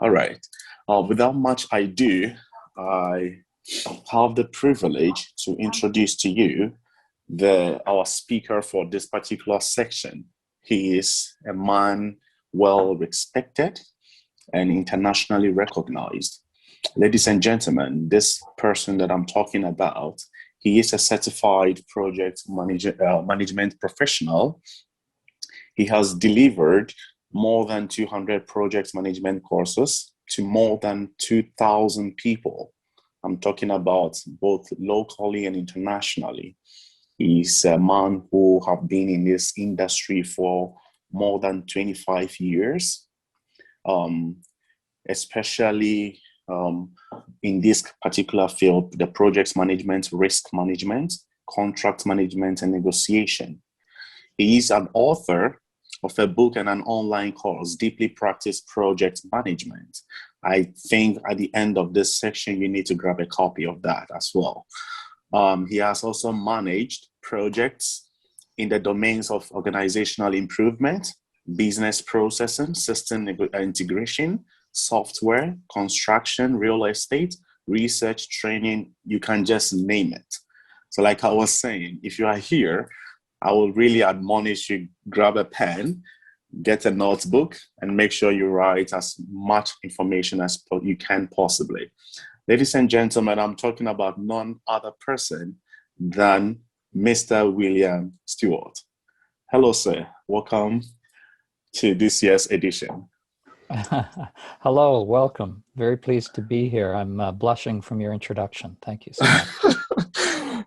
All right. Without much ado, I have the privilege to introduce to you our speaker for this particular section. He is a man well respected and internationally recognized. Ladies and gentlemen, this person that I'm talking about, he is a certified management professional. He has delivered more than 200 project management courses to more than 2,000 people. I'm talking about both locally and internationally. He's a man who have been in this industry for more than 25 years, especially in this particular field, the project management, risk management, contract management, and negotiation. He is an author of a book and an online course, Deeply Practice Project Management. I think at the end of this section, you need to grab a copy of that as well. He has also managed projects in the domains of organizational improvement, business processing, system integration, software, construction, real estate, research, training, you can just name it. So like I was saying, if you are here, I will really admonish you, grab a pen, get a notebook, and make sure you write as much information as you can possibly. Ladies and gentlemen, I'm talking about none other person than Mr. William Stewart. Hello, sir. Welcome to this year's edition. Hello, welcome. Very pleased to be here. I'm blushing from your introduction. Thank you so much.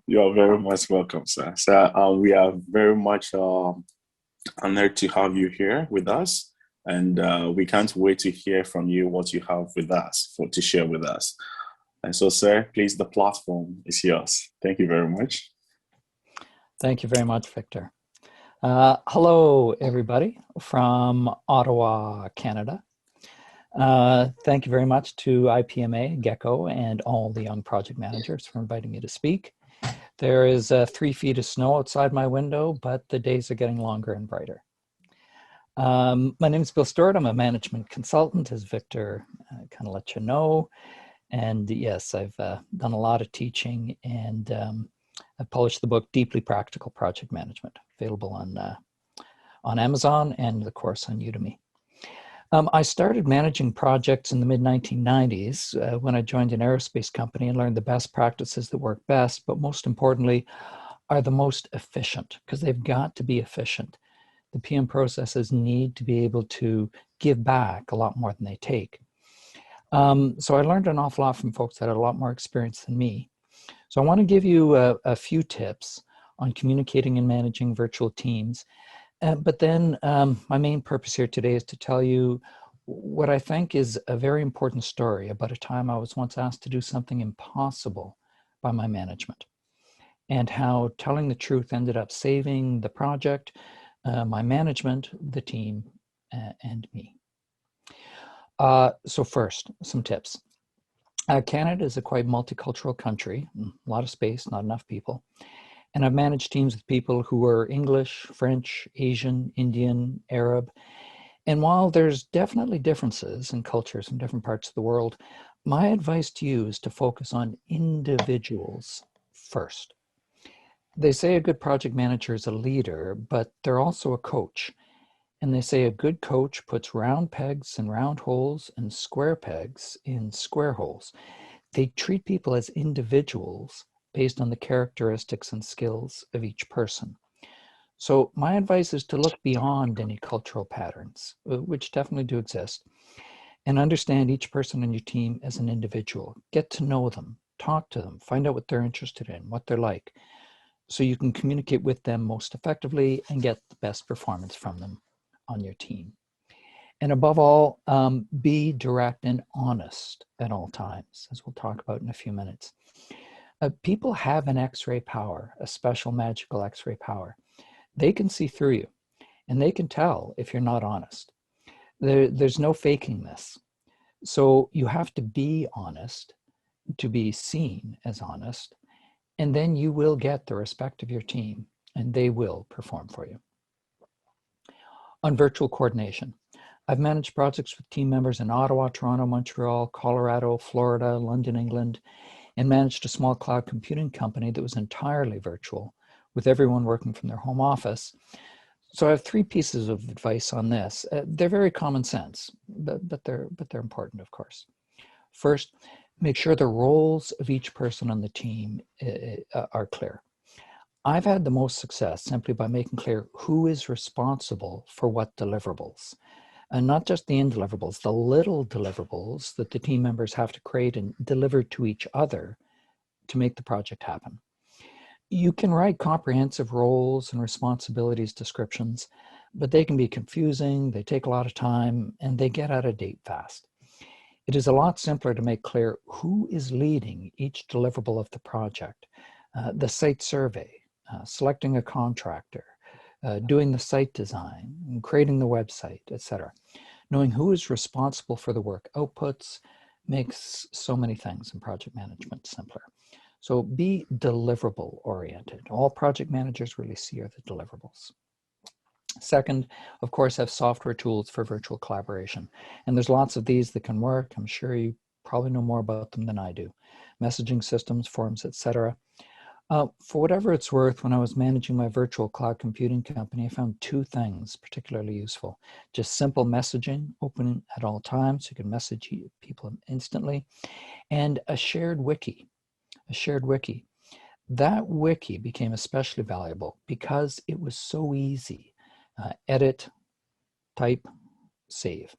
You are very much welcome, sir. So we are very much honored to have you here with us, and we can't wait to hear from you what you have with us to share with us. And so, sir, please, the platform is yours. Thank you very much. Thank you very much, Victor. Hello, everybody from Ottawa, Canada. Thank you very much to IPMA, Gecko, and all the young project managers for inviting me to speak. There is 3 feet of snow outside my window, but the days are getting longer and brighter. My name is Bill Stewart. I'm a management consultant, as Victor kind of let you know. And yes, I've done a lot of teaching, and I've published the book Deeply Practical Project Management, available on Amazon and, of course, on Udemy. I started managing projects in the mid-1990s when I joined an aerospace company and learned the best practices that work best, but most importantly, are the most efficient, because they've got to be efficient. The PM processes need to be able to give back a lot more than they take. So I learned an awful lot from folks that had a lot more experience than me. So I want to give you a few tips on communicating and managing virtual teams. But then my main purpose here today is to tell you what I think is a very important story about a time I was once asked to do something impossible by my management, and how telling the truth ended up saving the project, my management, the team, and me. So first, some tips. Canada is a quite multicultural country, a lot of space, not enough people. And I've managed teams with people who are English, French, Asian, Indian, Arab. And while there's definitely differences in cultures in different parts of the world, my advice to you is to focus on individuals first. They say a good project manager is a leader, but they're also a coach. And they say a good coach puts round pegs in round holes and square pegs in square holes. They treat people as individuals based on the characteristics and skills of each person. So my advice is to look beyond any cultural patterns, which definitely do exist, and understand each person on your team as an individual. Get to know them, talk to them, find out what they're interested in, what they're like, so you can communicate with them most effectively and get the best performance from them on your team. And above all, be direct and honest at all times, as we'll talk about in a few minutes. People have an X-ray power, a special magical X-ray power. They can see through you, and they can tell if you're not honest. There's no faking this. So you have to be honest to be seen as honest, and then you will get the respect of your team, and they will perform for you. On virtual coordination, I've managed projects with team members in Ottawa, Toronto, Montreal, Colorado, Florida, London, England, and managed a small cloud computing company that was entirely virtual, with everyone working from their home office. So I have three pieces of advice on this. They're very common sense, but they're important, of course. First, make sure the roles of each person on the team are clear. I've had the most success simply by making clear who is responsible for what deliverables. And not just the end deliverables, the little deliverables that the team members have to create and deliver to each other to make the project happen. You can write comprehensive roles and responsibilities descriptions, but they can be confusing, they take a lot of time, and they get out of date fast. It is a lot simpler to make clear who is leading each deliverable of the project, the site survey, selecting a contractor, doing the site design, and creating the website, etc. Knowing who is responsible for the work outputs makes so many things in project management simpler. So be deliverable oriented. All project managers really see are the deliverables. Second, of course, have software tools for virtual collaboration. And there's lots of these that can work. I'm sure you probably know more about them than I do. Messaging systems, forums, etc. For whatever it's worth, when I was managing my virtual cloud computing company, I found two things particularly useful. Just simple messaging, open at all times, so you can message people instantly, and a shared wiki. That wiki became especially valuable because it was so easy. Edit, type, save.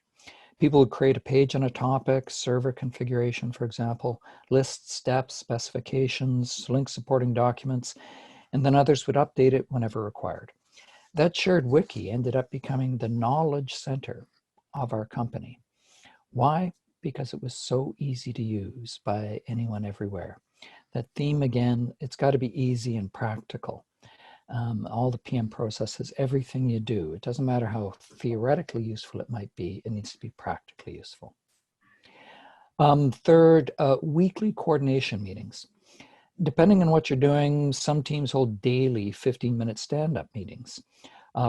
People would create a page on a topic, server configuration, for example, list steps, specifications, link supporting documents, and then others would update it whenever required. That shared wiki ended up becoming the knowledge center of our company. Why? Because it was so easy to use by anyone everywhere. That theme again, it's got to be easy and practical. All the PM processes, everything you do, it doesn't matter how theoretically useful it might be, it needs to be practically useful. Third, weekly coordination meetings. Depending on what you're doing, some teams hold daily 15-minute stand-up meetings.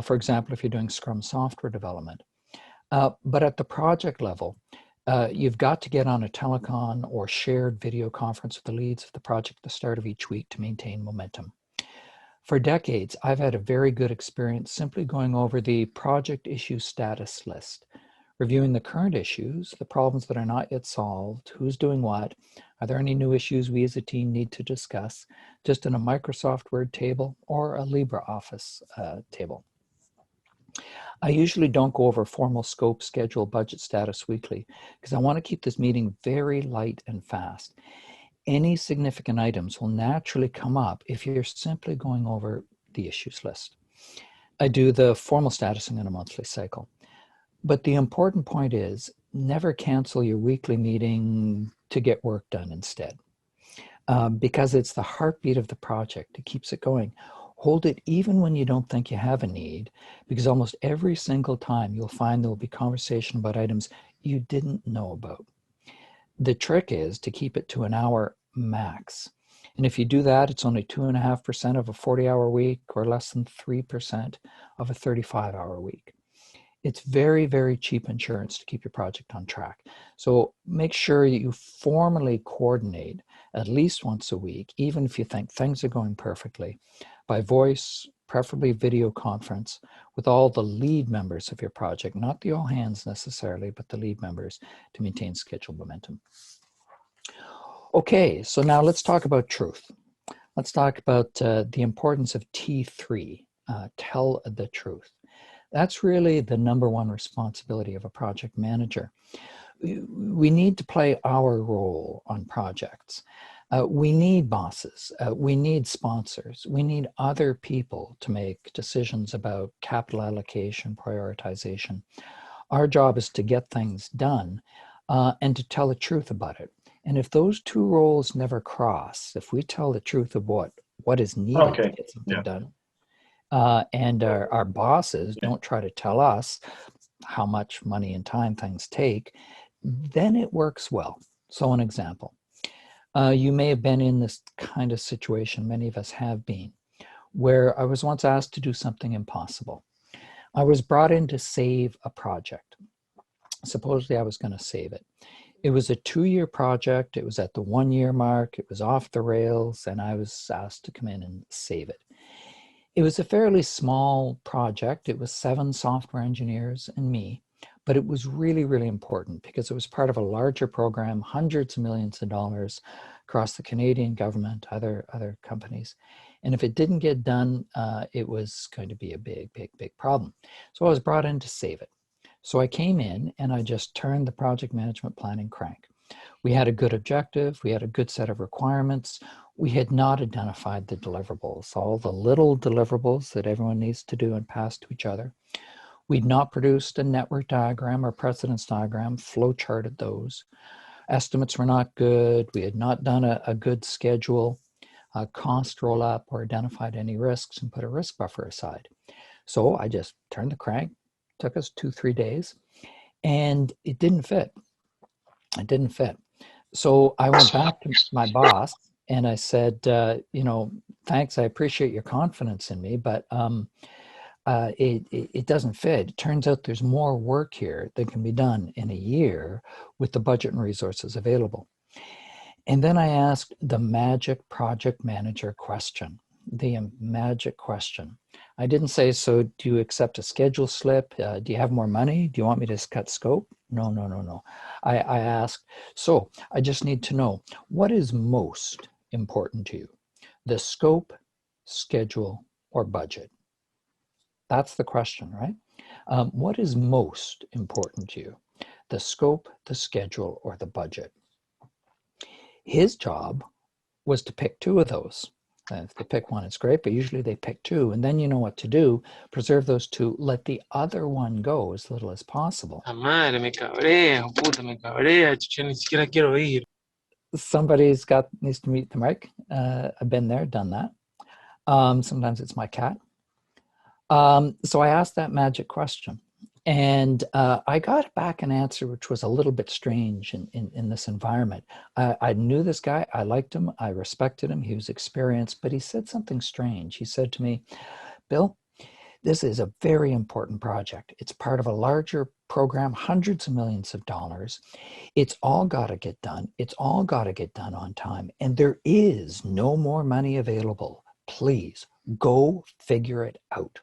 For example, if you're doing Scrum software development. But at the project level, you've got to get on a telecon or shared video conference with the leads of the project at the start of each week to maintain momentum. For decades, I've had a very good experience simply going over the project issue status list, reviewing the current issues, the problems that are not yet solved, who's doing what, are there any new issues we as a team need to discuss, just in a Microsoft Word table or a LibreOffice table. I usually don't go over formal scope, schedule, budget status weekly because I want to keep this meeting very light and fast. Any significant items will naturally come up if you're simply going over the issues list. I do the formal statusing in a monthly cycle. But the important point is never cancel your weekly meeting to get work done instead. Because it's the heartbeat of the project. It keeps it going. Hold it even when you don't think you have a need, because almost every single time you'll find there will be conversation about items you didn't know about. The trick is to keep it to an hour max. And if you do that, it's only 2.5% of a 40-hour week or less than 3% of a 35-hour week. It's very, very cheap insurance to keep your project on track. So make sure you formally coordinate at least once a week, even if you think things are going perfectly, by voice, preferably video conference, with all the lead members of your project, not the all hands necessarily, but the lead members to maintain schedule momentum. Okay, so now let's talk about truth. Let's talk about the importance of T3, tell the truth. That's really the number one responsibility of a project manager. We need to play our role on projects. We need bosses. We need sponsors. We need other people to make decisions about capital allocation, prioritization. Our job is to get things done and to tell the truth about it. And if those two roles never cross, if we tell the truth of what is needed to get something done, and our bosses don't try to tell us how much money and time things take, then it works well. So an example, you may have been in this kind of situation, many of us have been, where I was once asked to do something impossible. I was brought in to save a project. supposedly I was going to save it. It was a 2-year project. It was at the 1-year mark. It was off the rails, and I was asked to come in and save it. It was a fairly small project. It was 7 software engineers and me, but it was really, really important because it was part of a larger program, hundreds of millions of dollars across the Canadian government, other companies. And if it didn't get done, it was going to be a big, big, big problem. So I was brought in to save it. So I came in and I just turned the project management planning crank. We had a good objective. We had a good set of requirements. We had not identified the deliverables, all the little deliverables that everyone needs to do and pass to each other. We'd not produced a network diagram or precedence diagram, flow charted those. Estimates were not good. We had not done a good schedule, cost roll up, or identified any risks and put a risk buffer aside. So I just turned the crank. Took us 2-3 days, and it didn't fit. It didn't fit. So I went back to my boss and I said, thanks, I appreciate your confidence in me, but it doesn't fit. It turns out there's more work here that can be done in a year with the budget and resources available. And then I asked the magic project manager question, the magic question. I didn't say, so do you accept a schedule slip? Do you have more money? Do you want me to cut scope? No. I asked, so I just need to know, what is most important to you? The scope, schedule, or budget? That's the question, right? What is most important to you? The scope, the schedule, or the budget? His job was to pick 2 of those. If they pick one, it's great, but usually they pick 2, and then you know what to do. Preserve those 2, let the other one go as little as possible. Madre, me cabrea, puta, me cabrea, yo ni siquiera quiero ir. Somebody's needs to mute the mic. I've been there, done that. Sometimes it's my cat. So I asked that magic question, and I got back an answer which was a little bit strange in this environment. I knew this guy, I liked him, I respected him, he was experienced, but he said something strange. He said to me, Bill, this is a very important project. It's part of a larger program, hundreds of millions of dollars. It's all got to get done. It's all got to get done on time. And there is no more money available. Please go figure it out.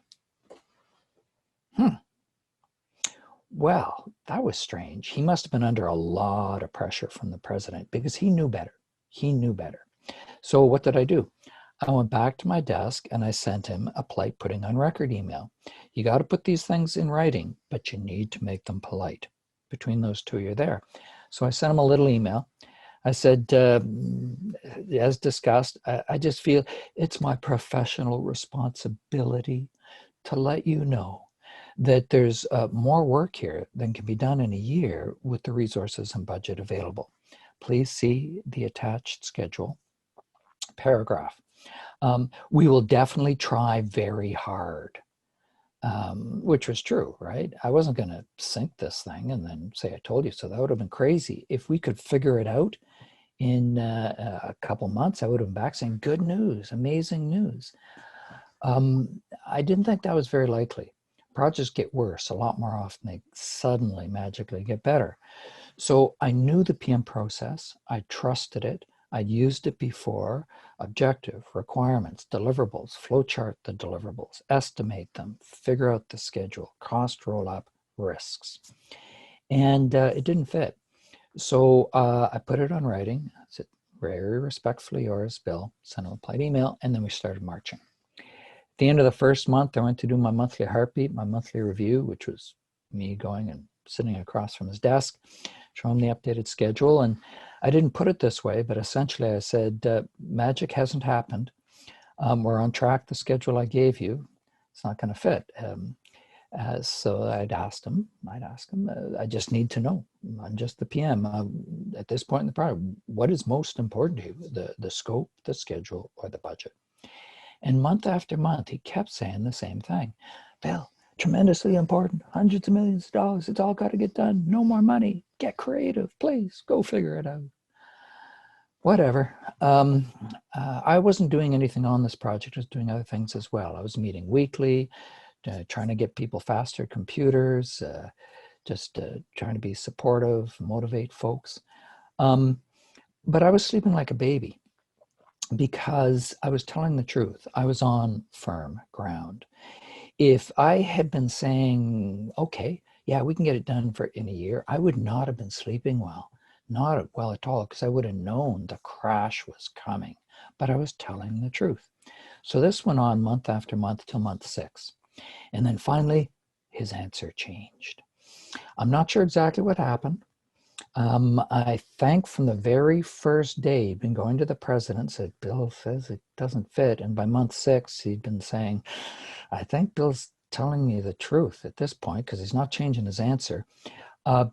Well, that was strange. He must have been under a lot of pressure from the president because he knew better. He knew better. So what did I do? I went back to my desk and I sent him a polite putting on record email. You got to put these things in writing, but you need to make them polite. Between those 2, you're there. So I sent him a little email. I said, as discussed, I just feel it's my professional responsibility to let you know that there's more work here than can be done in a year with the resources and budget available. Please see the attached schedule paragraph. We will definitely try very hard, which was true, right? I wasn't going to sink this thing and then say, I told you so. That would have been crazy. If we could figure it out in a couple months, I would have been back saying, good news, amazing news. I didn't think that was very likely. Projects get worse a lot more often. They suddenly magically get better. So I knew the PM process. I trusted it. I'd used it before. Objective, requirements, deliverables, flowchart the deliverables, estimate them, figure out the schedule, cost roll up, risks. And it didn't fit. So I put it on writing. I said, very respectfully yours, Bill. Sent him a polite email, and then we started marching. At the end of the first month, I went to do my monthly heartbeat, my monthly review, which was me going and sitting across from his desk, showing him the updated schedule. And I didn't put it this way, but essentially I said, magic hasn't happened. We're on track. The schedule I gave you, it's not going to fit. So I'd ask him, I just need to know. I'm just the PM. At this point in the project, what is most important to you? The scope, the schedule, or the budget? And month after month, he kept saying the same thing. Bill, tremendously important, hundreds of millions of dollars. It's all got to get done. No more money. Get creative, please. Go figure it out. Whatever. I wasn't doing anything on this project. I was doing other things as well. I was meeting weekly, trying to get people faster computers, just trying to be supportive, motivate folks. But I was sleeping like a baby because I was telling the truth. I was on firm ground. If I had been saying, okay, yeah, we can get it done in a year, I would not have been sleeping well, not well at all, because I would have known the crash was coming. But I was telling the truth. So this went on month after month till month 6. And then finally, his answer changed. I'm not sure exactly what happened. I think from the very first day, he'd been going to the president, said, Bill says it doesn't fit. And by month 6, he'd been saying, I think Bill's telling me the truth at this point, because he's not changing his answer,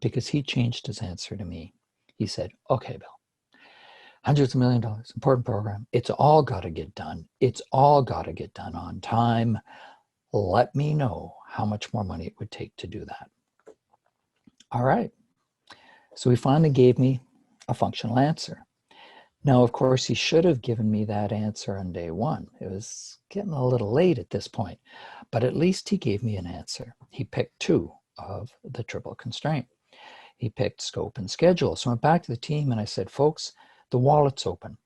because he changed his answer to me. He said, okay, Bill, hundreds of $1 million, important program. It's all got to get done. It's all got to get done on time. Let me know how much more money it would take to do that. All right. So he finally gave me a functional answer. Now, of course, he should have given me that answer on day 1. It was getting a little late at this point, but at least he gave me an answer. He picked 2 of the triple constraint. He picked scope and schedule. So I went back to the team and I said, folks, the wallet's open.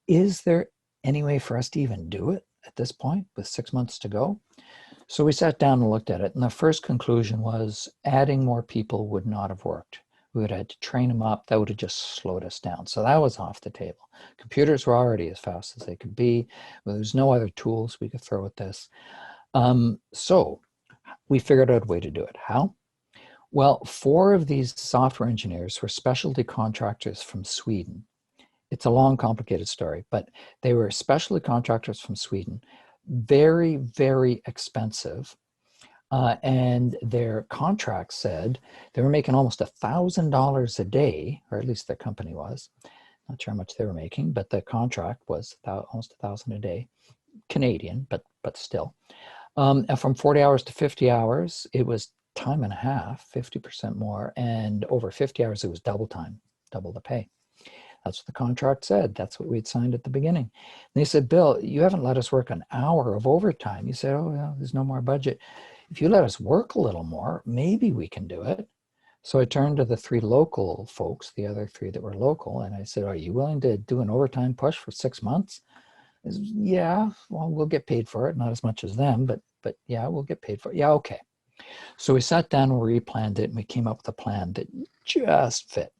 Is there any way for us to even do it at this point with 6 months to go? So we sat down and looked at it. And the first conclusion was adding more people would not have worked. We would have had to train them up. That would have just slowed us down. So that was off the table. Computers were already as fast as they could be. There's no other tools we could throw at this. So we figured out a way to do it. How? Well, 4 of these software engineers were specialty contractors from Sweden. It's a long, complicated story, but they were specialty contractors from Sweden, very, very expensive. And their contract said they were making almost $1,000 a day, or at least their company was. Not sure how much they were making, but the contract was almost $1,000 a day, Canadian, but still. And from 40 hours to 50 hours, it was time and a half, 50% more, and over 50 hours, it was double time, double the pay. That's what the contract said. That's what we'd signed at the beginning. And they said, Bill, you haven't let us work an hour of overtime. You said, oh, well, there's no more budget. If you let us work a little more, maybe we can do it. So I turned to the 3 local folks, the other 3 that were local, and I said, are you willing to do an overtime push for 6 months? They said, yeah, well, we'll get paid for it. Not as much as them, but yeah, we'll get paid for it. Yeah, okay. So we sat down and we replanned it, and we came up with a plan that just fit.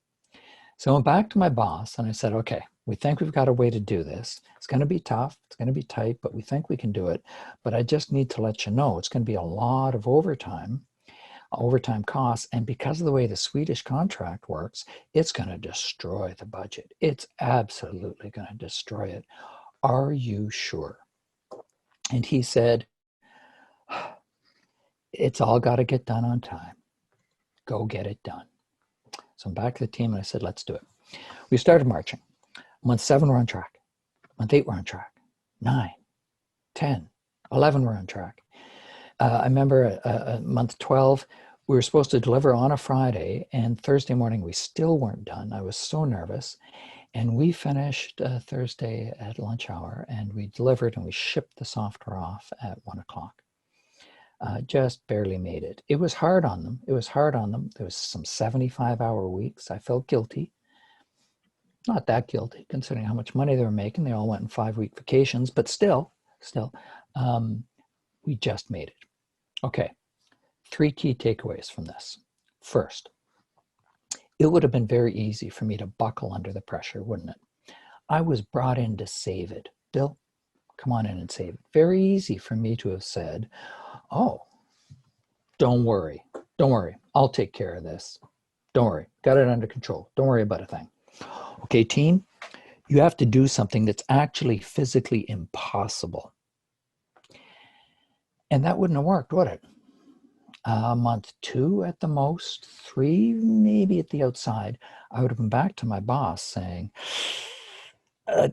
So I went back to my boss and I said, okay, we think we've got a way to do this. It's going to be tough. It's going to be tight, but we think we can do it. But I just need to let you know it's going to be a lot of overtime costs. And because of the way the Swedish contract works, it's going to destroy the budget. It's absolutely going to destroy it. Are you sure? And he said, it's all got to get done on time. Go get it done. So I'm back to the team and I said, let's do it. We started marching. Month 7, we're on track. Month 8, we're on track. 9, 10, 11, we're on track. I remember month 12, we were supposed to deliver on a Friday, and Thursday morning we still weren't done. I was so nervous. And we finished Thursday at lunch hour, and we delivered and we shipped the software off at 1 o'clock. Just barely made it. It was hard on them. There was some 75-hour weeks. I felt guilty. Not that guilty, considering how much money they were making. They all went on 5-week vacations, but still, we just made it. Okay, 3 key takeaways from this. First, it would have been very easy for me to buckle under the pressure, wouldn't it? I was brought in to save it. Bill, come on in and save it. Very easy for me to have said, oh, don't worry. I'll take care of this. Don't worry. Got it under control. Don't worry about a thing. Okay, team, you have to do something that's actually physically impossible. And that wouldn't have worked, would it? Month 2 at the most, 3 maybe at the outside, I would have been back to my boss saying,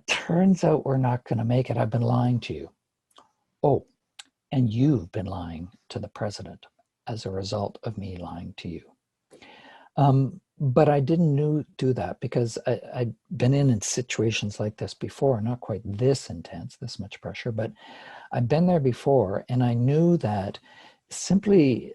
turns out we're not going to make it. I've been lying to you. Oh, and you've been lying to the president as a result of me lying to you. But I didn't do that because I'd been in situations like this before, not quite this intense, this much pressure, but I've been there before, and I knew that simply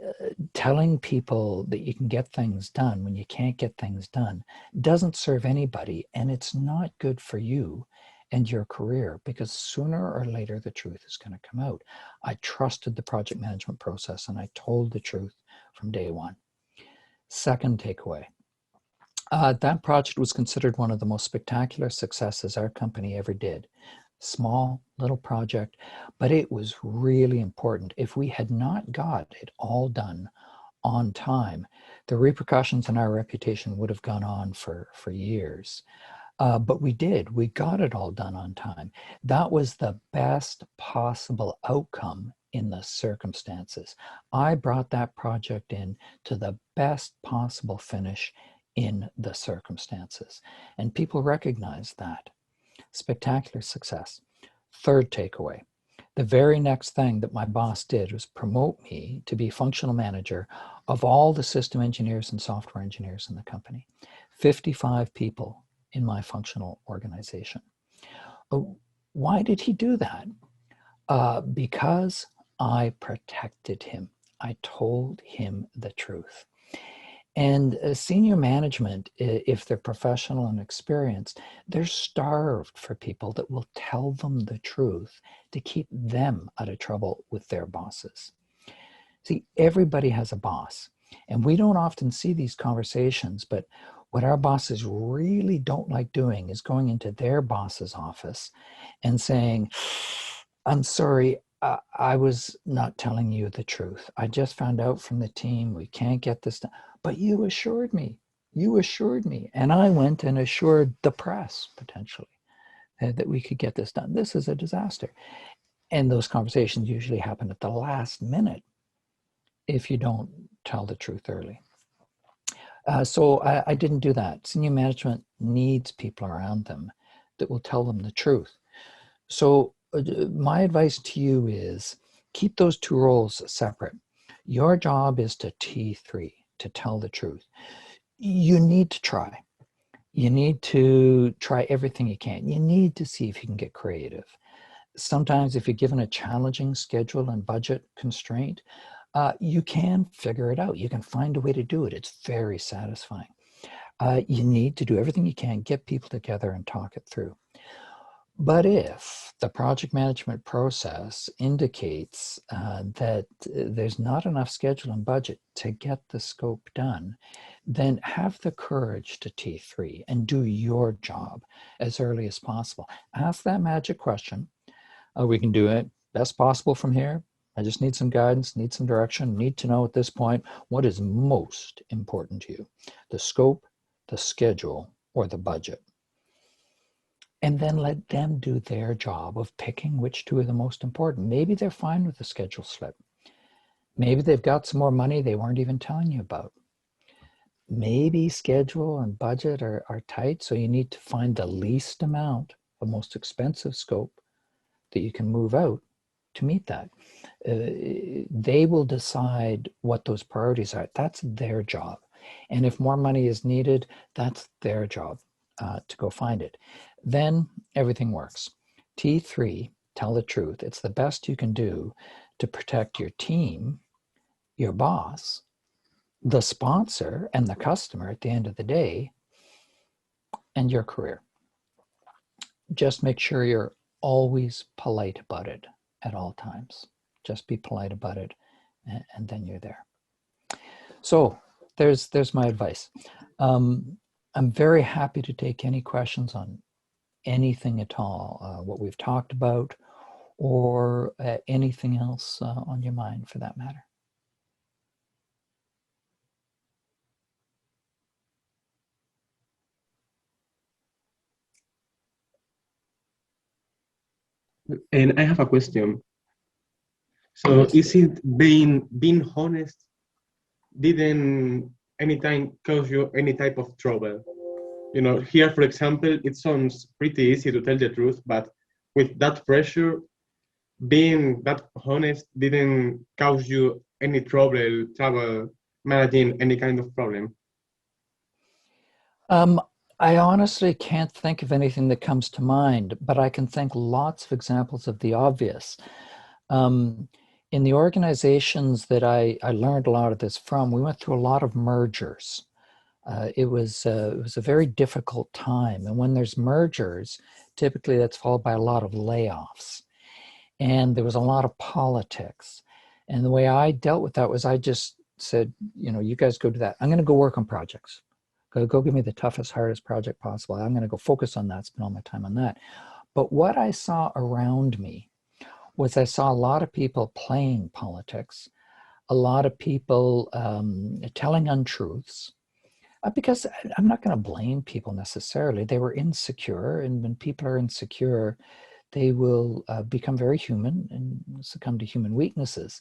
telling people that you can get things done when you can't get things done doesn't serve anybody, and it's not good for you and your career, because sooner or later the truth is going to come out. I trusted the project management process and I told the truth from day one. Second takeaway, that project was considered one of the most spectacular successes our company ever did. Small little project, but it was really important. If we had not got it all done on time, the repercussions in our reputation would have gone on for years. But we did. We got it all done on time. That was the best possible outcome in the circumstances. I brought that project in to the best possible finish in the circumstances. And people recognize that. Spectacular success. Third takeaway. The very next thing that my boss did was promote me to be functional manager of all the system engineers and software engineers in the company. 55 people in my functional organization. Why did he do that? Because I protected him. I told him the truth. And senior management, if they're professional and experienced, they're starved for people that will tell them the truth to keep them out of trouble with their bosses. See, everybody has a boss, and we don't often see these conversations, but what our bosses really don't like doing is going into their boss's office and saying, I'm sorry, I was not telling you the truth. I just found out from the team we can't get this done. But you assured me. And I went and assured the press, potentially, that we could get this done. This is a disaster. And those conversations usually happen at the last minute if you don't tell the truth early. So I didn't do that. Senior management needs people around them that will tell them the truth. So my advice to you is keep those two roles separate. Your job is to T3, to tell the truth. You need to try. You need to try everything you can. You need to see if you can get creative. Sometimes if you're given a challenging schedule and budget constraint, you can figure it out. You can find a way to do it. It's very satisfying. You need to do everything you can, get people together and talk it through. But if the project management process indicates that there's not enough schedule and budget to get the scope done, then have the courage to T3 and do your job as early as possible. Ask that magic question. We can do it best possible from here. I just need some guidance, need some direction, need to know at this point what is most important to you, the scope, the schedule, or the budget. And then let them do their job of picking which two are the most important. Maybe they're fine with the schedule slip. Maybe they've got some more money they weren't even telling you about. Maybe schedule and budget are tight, so you need to find the least amount of most expensive scope that you can move out to meet that. They will decide what those priorities are. That's their job. And if more money is needed, that's their job to go find it. Then everything works. T3, tell the truth. It's the best you can do to protect your team, your boss, the sponsor, and the customer at the end of the day, and your career. Just make sure you're always polite about it at all times. Just be polite about it, and then you're there. So there's my advice. I'm very happy to take any questions on anything at all, what we've talked about, or anything else on your mind for that matter. And I have a question. So is it being honest didn't anytime cause you any type of trouble? You know, here, for example, it sounds pretty easy to tell the truth, but with that pressure, being that honest didn't cause you any trouble managing any kind of problem. I honestly can't think of anything that comes to mind, but I can think lots of examples of the obvious. In the organizations that I learned a lot of this from, we went through a lot of mergers. It was a very difficult time. And when there's mergers, typically that's followed by a lot of layoffs. And there was a lot of politics. And the way I dealt with that was I just said, you know, you guys go do that. I'm going to go work on projects. Go give me the toughest, hardest project possible. I'm going to go focus on that, spend all my time on that. But what I saw around me was I saw a lot of people playing politics, a lot of people telling untruths, because I'm not going to blame people necessarily. They were insecure, and when people are insecure, they will become very human and succumb to human weaknesses.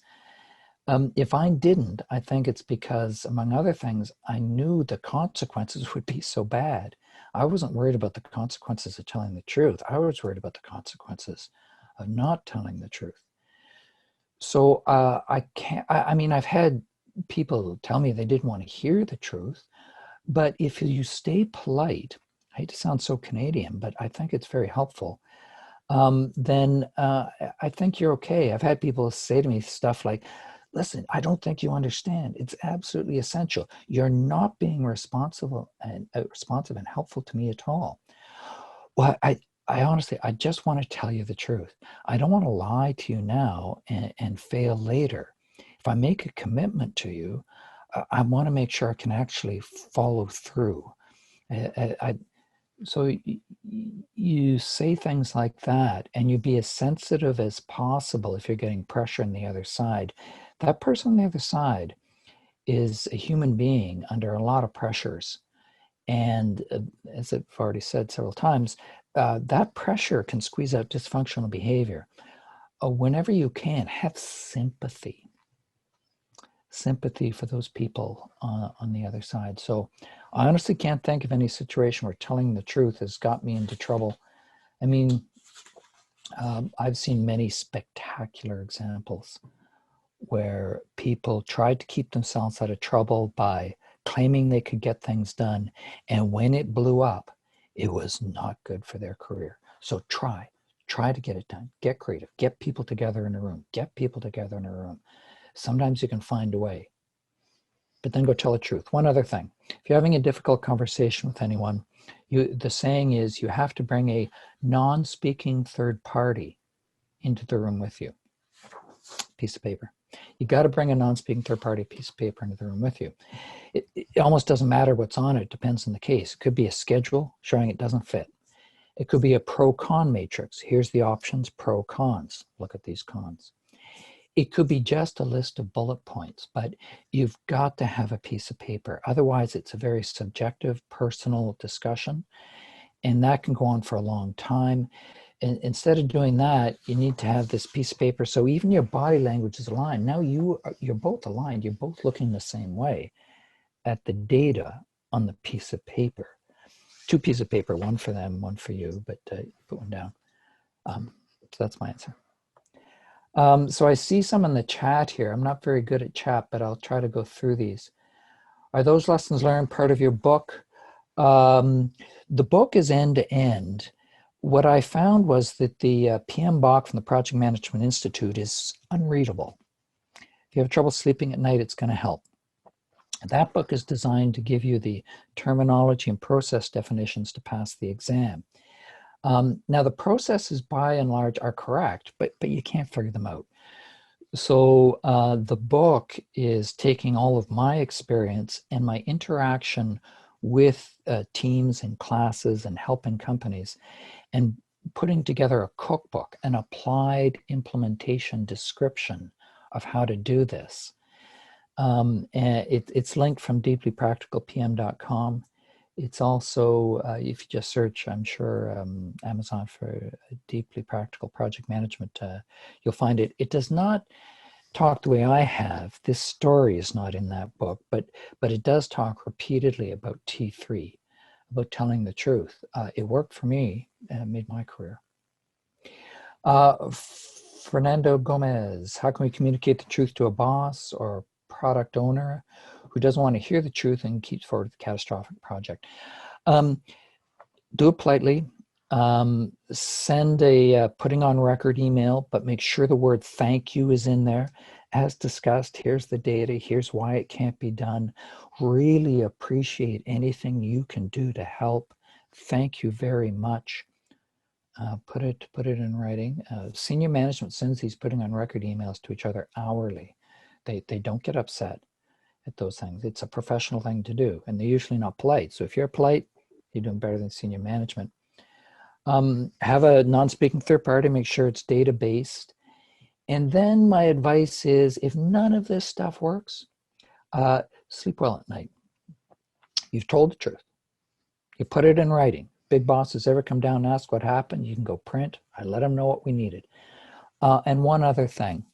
If I didn't, I think it's because, among other things, I knew the consequences would be so bad. I wasn't worried about the consequences of telling the truth. I was worried about the consequences of not telling the truth. So I mean, I've had people tell me they didn't want to hear the truth, but if you stay polite, I hate to sound so Canadian, but I think it's very helpful, then I think you're okay. I've had people say to me stuff like, listen, I don't think you understand. It's absolutely essential. You're not being responsive and helpful to me at all. Well, I honestly, I just want to tell you the truth. I don't want to lie to you now and fail later. If I make a commitment to you, I want to make sure I can actually follow through. So you say things like that, and you be as sensitive as possible if you're getting pressure on the other side. That person on the other side is a human being under a lot of pressures. And as I've already said several times, that pressure can squeeze out dysfunctional behavior. Whenever you can, have sympathy for those people on the other side. So I honestly can't think of any situation where telling the truth has got me into trouble. I mean, I've seen many spectacular examples where people tried to keep themselves out of trouble by claiming they could get things done. And when it blew up, it was not good for their career. So try to get it done. Get creative. Get people together in a room. Sometimes you can find a way, but then go tell the truth. One other thing, if you're having a difficult conversation with anyone, the saying is you have to bring a non-speaking third party into the room with you. Piece of paper. You got to bring a non-speaking third party piece of paper into the room with you. It almost doesn't matter what's on it. It depends on the case. It could be a schedule showing it doesn't fit. It could be a pro-con matrix. Here's the options, pro, cons. Look at these cons. It could be just a list of bullet points, but you've got to have a piece of paper. Otherwise, it's a very subjective, personal discussion, and that can go on for a long time. And instead of doing that, you need to have this piece of paper. So even your body language is aligned. Now you're both aligned. You're both looking the same way at the data on the piece of paper. Two pieces of paper, one for them, one for you, but put one down. So that's my answer. So I see some in the chat here. I'm not very good at chat, but I'll try to go through these. Are those lessons learned part of your book? The book is end to end. What I found was that the PM Bach from the Project Management Institute is unreadable. If you have trouble sleeping at night, it's going to help. That book is designed to give you the terminology and process definitions to pass the exam. Now, the processes by and large are correct, but you can't figure them out. So the book is taking all of my experience and my interaction with teams and classes and helping companies and putting together a cookbook, an applied implementation description of how to do this. And it's linked from deeplypracticalpm.com. It's also, if you just search, I'm sure, Amazon for Deeply Practical Project Management, you'll find it. It does not talk the way I have. This story is not in that book, but it does talk repeatedly about T3, about telling the truth. It worked for me and made my career. Fernando Gomez, how can we communicate the truth to a boss or product owner who doesn't want to hear the truth and keeps forward with the catastrophic project? Do it politely. Send a putting on record email, but make sure the word thank you is in there. As discussed, here's the data, here's why it can't be done. Really appreciate anything you can do to help. Thank you very much. Put it in writing. Senior management sends these putting on record emails to each other hourly. They don't get upset at those things. It's a professional thing to do, and they're usually not polite. So if you're polite, you're doing better than senior management. Have a non-speaking third party, make sure it's data-based. And then my advice is, if none of this stuff works, sleep well at night. You've told the truth. You put it in writing. Big bosses ever come down and ask what happened, you can go print. I let them know what we needed. And one other thing,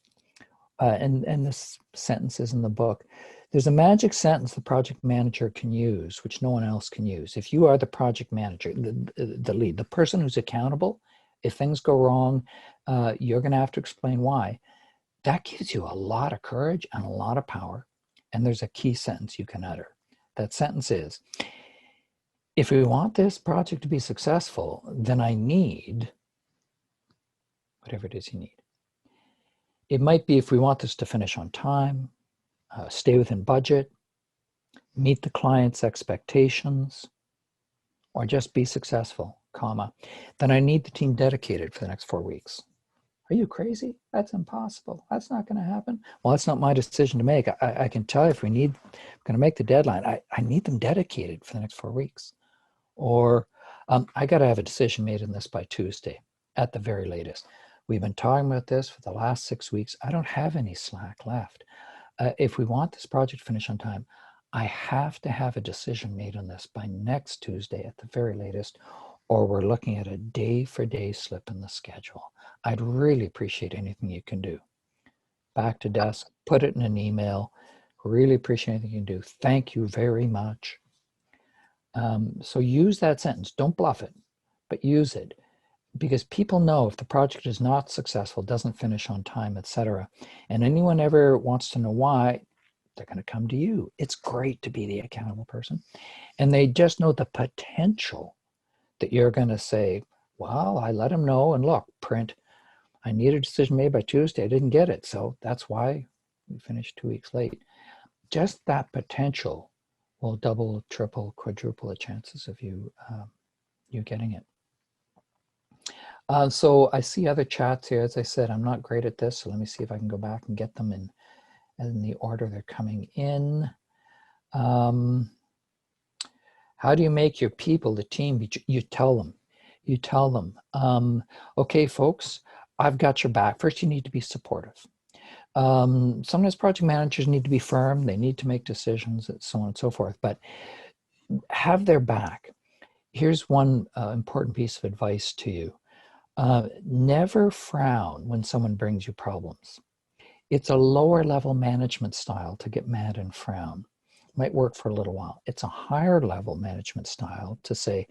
and this sentence is in the book, there's a magic sentence the project manager can use, which no one else can use. If you are the project manager, the lead, the person who's accountable, if things go wrong, you're going to have to explain why. That gives you a lot of courage and a lot of power. And there's a key sentence you can utter. That sentence is, if we want this project to be successful, then I need whatever it is you need. It might be, if we want this to finish on time, stay within budget, meet the client's expectations, or just be successful, comma, then I need the team dedicated for the next 4 weeks. Are you crazy? That's impossible. That's not going to happen. Well, that's not my decision to make. I can tell you, if we're going to make the deadline, I need them dedicated for the next 4 weeks. Or I got to have a decision made on this by Tuesday at the very latest. We've been talking about this for the last 6 weeks. I don't have any slack left. If we want this project to finish on time, I have to have a decision made on this by next Tuesday at the very latest, or we're looking at a day-for-day slip in the schedule. I'd really appreciate anything you can do. Back to desk, put it in an email. Really appreciate anything you can do. Thank you very much. So use that sentence. Don't bluff it, but use it. Because people know if the project is not successful, doesn't finish on time, etc., and anyone ever wants to know why, they're going to come to you. It's great to be the accountable person. And they just know the potential that you're going to say, well, I let them know, and look, print, I need a decision made by Tuesday. I didn't get it. So that's why we finished 2 weeks late. Just that potential will double, triple, quadruple the chances of you getting it. So I see other chats here. As I said, I'm not great at this, so let me see if I can go back and get them in the order they're coming in. How do you make your people, the team, you tell them. You tell them, okay, folks, I've got your back. First, you need to be supportive. Sometimes project managers need to be firm. They need to make decisions, and so on and so forth, but have their back. Here's one important piece of advice to you. Never frown when someone brings you problems. It's a lower level management style to get mad and frown. Might work for a little while. It's a higher level management style to say,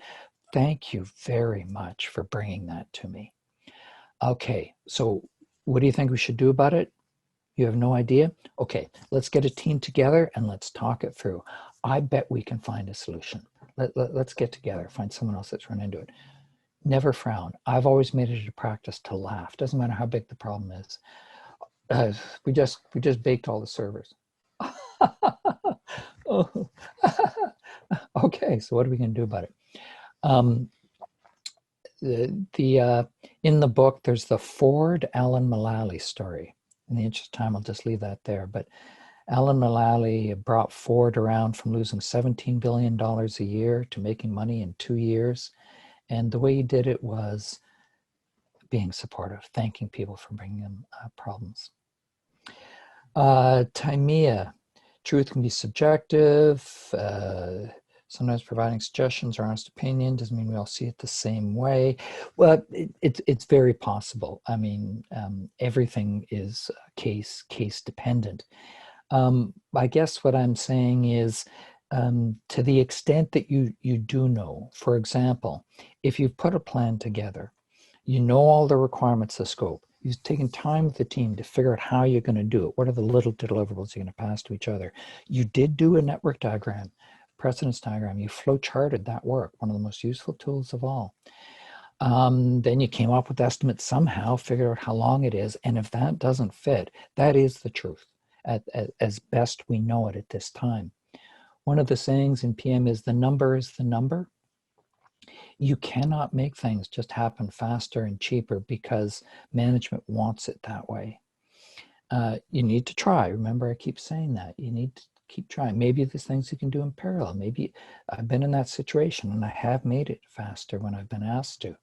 thank you very much for bringing that to me. Okay, so what do you think we should do about it? You have no idea? Okay, let's get a team together and let's talk it through. I bet we can find a solution. Let's get together, find someone else that's run into it. Never frown. I've always made it a practice to laugh. Doesn't matter how big the problem is. We just baked all the servers. Oh. Okay, so what are we going to do about it? In the book, there's the Ford Alan Mullally story. In the interest of time, I'll just leave that there. But Alan Mullally brought Ford around from losing $17 billion a year to making money in 2 years. And the way he did it was being supportive, thanking people for bringing them problems. Timea, truth can be subjective. Sometimes providing suggestions or honest opinion doesn't mean we all see it the same way. Well, it's very possible. I mean, everything is case dependent. I guess what I'm saying is, to the extent that you do know, for example, if you've put a plan together, you know all the requirements, the scope, you've taken time with the team to figure out how you're going to do it. What are the little deliverables you're going to pass to each other? You did do a network diagram, precedence diagram. You flow charted that work, one of the most useful tools of all. Then you came up with estimates somehow, figure out how long it is. And if that doesn't fit, that is the truth as best we know it at this time. One of the sayings in PM is the number is the number. You cannot make things just happen faster and cheaper because management wants it that way. You need to try. Remember, I keep saying that. You need to keep trying. Maybe there's things you can do in parallel. Maybe I've been in that situation and I have made it faster when I've been asked to.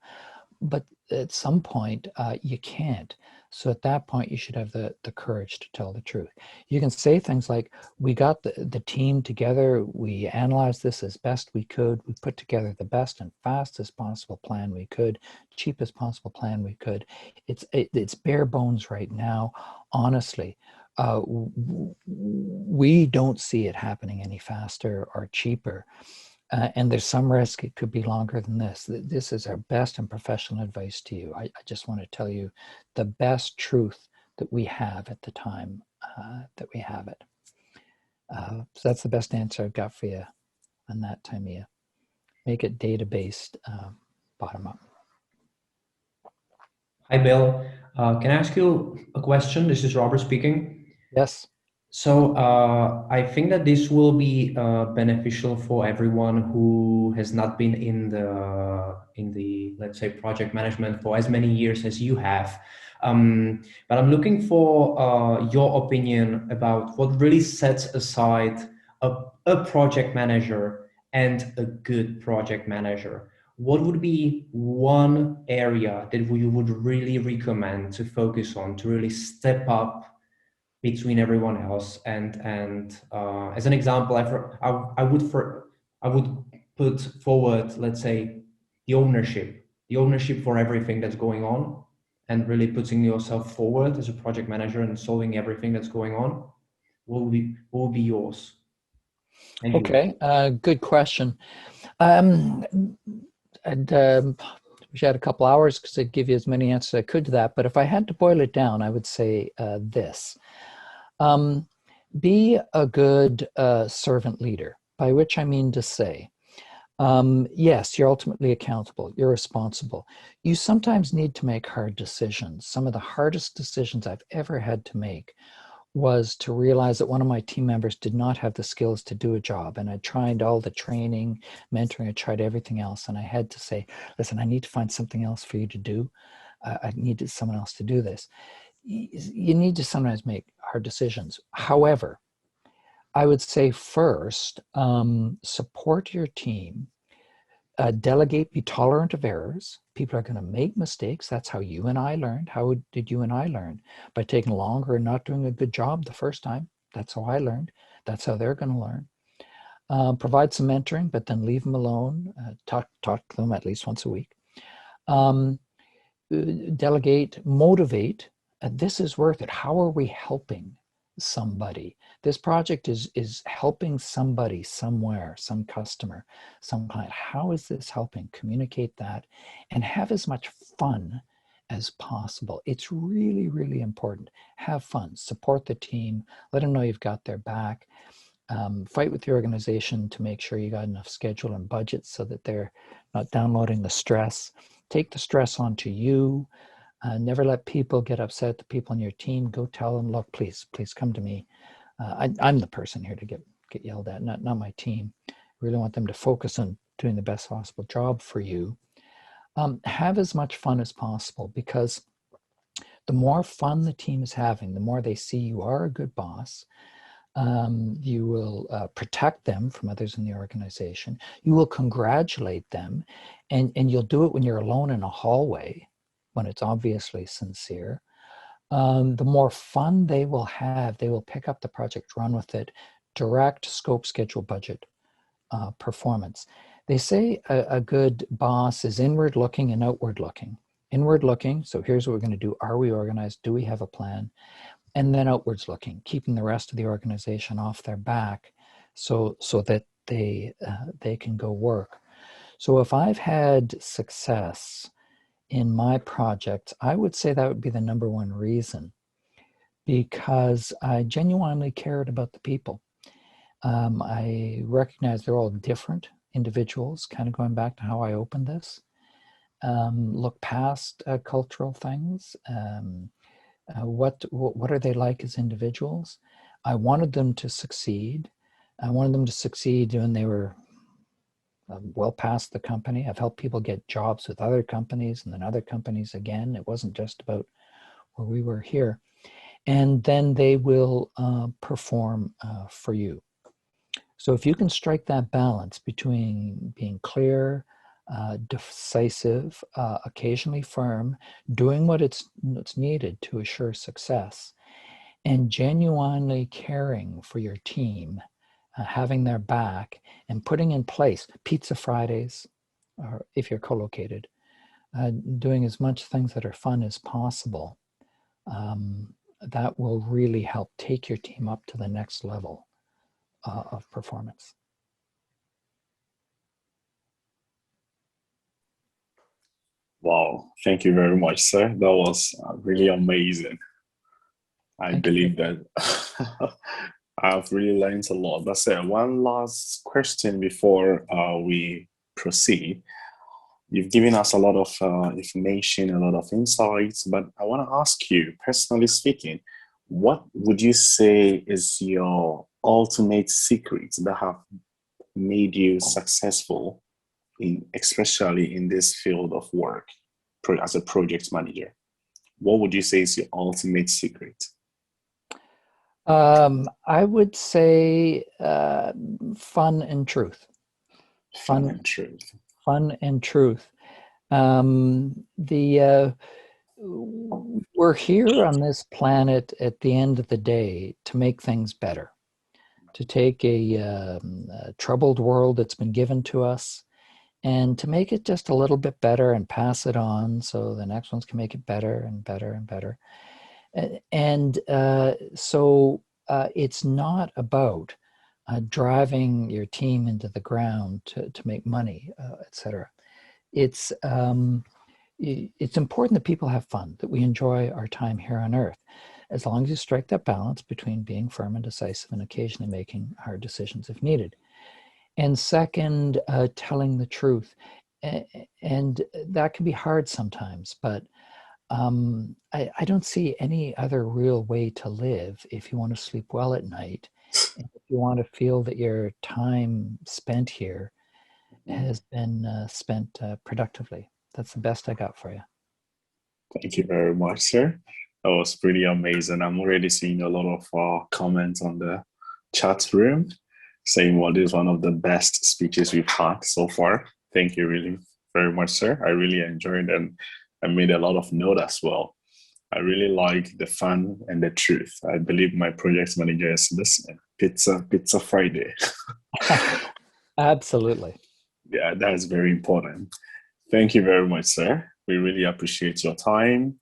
But at some point, you can't. So at that point, you should have the courage to tell the truth. You can say things like, we got the team together, we analyzed this as best we could, we put together the best and fastest possible plan we could, cheapest possible plan we could. It's bare bones right now, honestly. We don't see it happening any faster or cheaper. And there's some risk it could be longer than this. This is our best and professional advice to you. I just want to tell you the best truth that we have at the time that we have it. So that's the best answer I've got for you on that, Timea. Make it data-based, bottom up. Hi, Bill. Can I ask you a question? This is Robert speaking. Yes. So I think that this will be beneficial for everyone who has not been in the let's say project management for as many years as you have. But I'm looking for your opinion about what really sets aside a project manager and a good project manager. What would be one area that you would really recommend to focus on to really step up between everyone else? And as an example, I would put forward, let's say, the ownership for everything that's going on, and really putting yourself forward as a project manager and solving everything that's going on. What will be yours? And Okay, good question. I'd wish I had a couple hours because I'd give you as many answers as I could to that. But if I had to boil it down, I would say this. Be a good servant leader, by which I mean to say, yes, you're ultimately accountable. You're responsible. You sometimes need to make hard decisions. Some of the hardest decisions I've ever had to make was to realize that one of my team members did not have the skills to do a job. And I tried all the training, mentoring, I tried everything else. And I had to say, listen, I need to find something else for you to do. I needed someone else to do this. You need to sometimes make hard decisions. However, I would say first, support your team. Delegate, be tolerant of errors. People are going to make mistakes. That's how you and I learned. How did you and I learn? By taking longer and not doing a good job the first time. That's how I learned. That's how they're going to learn. Provide some mentoring, but then leave them alone. Talk to them at least once a week. Delegate, motivate. This is worth it. How are we helping somebody? This project is helping somebody somewhere, some customer, some client. How is this helping? Communicate that and have as much fun as possible. It's really, really important. Have fun, support the team, let them know you've got their back. Fight with the organization to make sure you got enough schedule and budget so that they're not downloading the stress. Take the stress onto you. Never let people get upset, the people on your team. Go tell them, look, please come to me. I'm the person here to get yelled at, not my team. I really want them to focus on doing the best possible job for you. Have as much fun as possible, because the more fun the team is having, the more they see you are a good boss. You will protect them from others in the organization. You will congratulate them, and you'll do it when you're alone in a hallway, when it's obviously sincere. The more fun they will have, they will pick up the project, run with it, direct, scope, schedule, budget, performance. They say a good boss is inward looking and outward looking. Inward looking, so here's what we're going to do. Are we organized? Do we have a plan? And then outwards looking, keeping the rest of the organization off their back so that they can go work. So if I've had success in my project, I would say that would be the number one reason, because I genuinely cared about the people. I recognize they're all different individuals, kind of going back to how I opened this. look past cultural things. What are they like as individuals? I wanted them to succeed. I wanted them to succeed when they were well past the company. I've helped people get jobs with other companies and then other companies again. It wasn't just about where we were here. And then they will perform for you. So if you can strike that balance between being clear, decisive, occasionally firm, doing what's needed to assure success, and genuinely caring for your team, having their back, and putting in place pizza Fridays, or if you're co-located, doing as much things that are fun as possible, that will really help take your team up to the next level of performance. Wow, thank you very much, sir. That was really amazing. I believe that I've really learned a lot. That's it. One last question before we proceed. You've given us a lot of information, a lot of insights, but I want to ask you, personally speaking, what would you say is your ultimate secret that have made you successful, especially in this field of work as a project manager? What would you say is your ultimate secret? I would say fun and truth. Fun and truth. Fun and truth. We're here on this planet at the end of the day to make things better, to take a troubled world that's been given to us and to make it just a little bit better and pass it on so the next ones can make it better and better and better. And so it's not about driving your team into the ground to make money, etc. It's important that people have fun, that we enjoy our time here on Earth, as long as you strike that balance between being firm and decisive and occasionally making hard decisions if needed. And second, telling the truth. And that can be hard sometimes, but I don't see any other real way to live if you want to sleep well at night, and if you want to feel that your time spent here has been spent productively. That's the best I got for you. Thank you very much, sir. That was pretty amazing. I'm already seeing a lot of comments on the chat room saying what is one of the best speeches we've had so far. Thank you really very much, sir. I really enjoyed it, and I made a lot of note as well. I really like the fun and the truth. I believe my project manager is listening. Pizza Friday. Absolutely. Yeah, that's very important. Thank you very much, sir. We really appreciate your time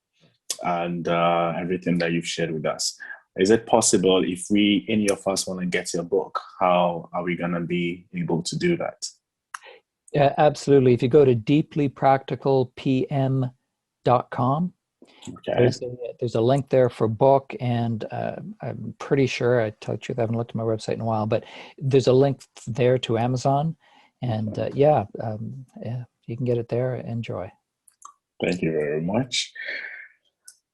and everything that you've shared with us. Is it possible if any of us want to get your book, how are we going to be able to do that? Yeah, absolutely. If you go to deeplypracticalpm.com, okay. There's a link there for book, and I'm pretty sure, I tell you the truth, I haven't looked at my website in a while, but there's a link there to Amazon, and you can get it there. Enjoy. Thank you very much.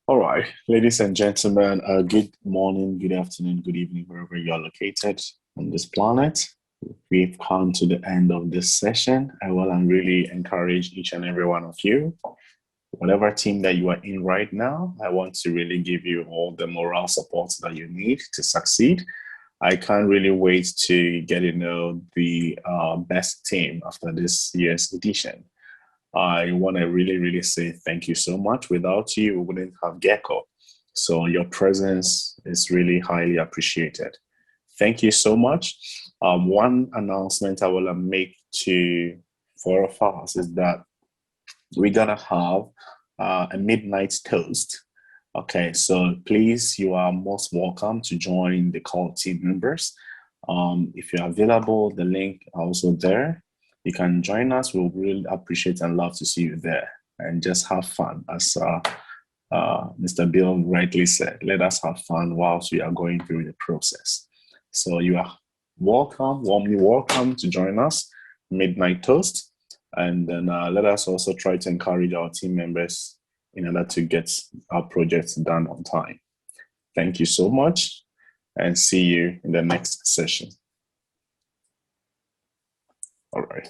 All right, ladies and gentlemen, good morning, good afternoon, good evening, wherever you're located on this planet. We've come to the end of this session. I will really encourage each and every one of you, whatever team that you are in right now, I want to really give you all the moral support that you need to succeed. I can't really wait to get to know the best team after this year's edition. I want to really say thank you so much. Without you, we wouldn't have Gecko. So your presence is really highly appreciated. Thank you so much. One announcement I will make for of us is that we're gonna have a midnight toast. Okay, so please, you are most welcome to join the call team members. If you're available, the link also there. You can join us. We'll really appreciate and love to see you there and just have fun. As Mr. Bill rightly said, let us have fun whilst we are going through the process. So you are welcome, warmly welcome to join us. Midnight toast. And then let us also try to encourage our team members in order to get our projects done on time. Thank you so much, and see you in the next session. All right.